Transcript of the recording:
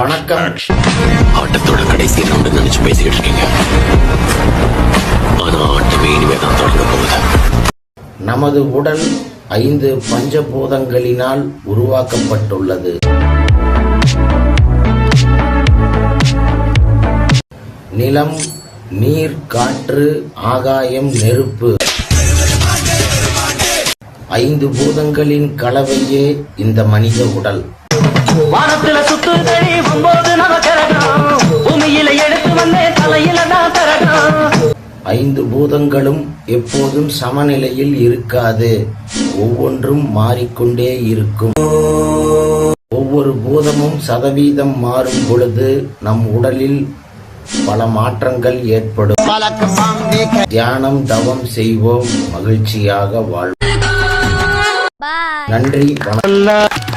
வணக்கம். ஆட்டத்தோட கடைசி ரவுண்ட் நினைச்சு பேசிக்கிட்டு இருக்கீங்க. ஆனா ஆட்டமே இனிமேதான் தொடங்க போகுது. நமது உடல் 5 பஞ்சபூதங்களினால் உருவாக்கப்பட்டுள்ளது. நிலம், நீர், காற்று, ஆகாயம், நெருப்பு. 5 பூதங்களின் கலவையே இந்த மனித உடல். வானத்துல சுத்துதடி 9 நவகிரகம், பூமியில எடுத்து வந்தே தலையில தான் தரகம். 5 பூதங்களும் எப்போதும் சமநிலையில் இருக்காது. ஒவ்வொன்றும் மாறிக்கொண்டே இருக்கும். ஒவ்வொரு பூதமும் சதவீதம் மாறும் பொழுது நம் உடலில் பல மாற்றங்கள் ஏற்படும். தியானம், தவம் செய்வோம், மகிழ்ச்சியாக வாழ்வோம். நன்றி, வணக்கம்.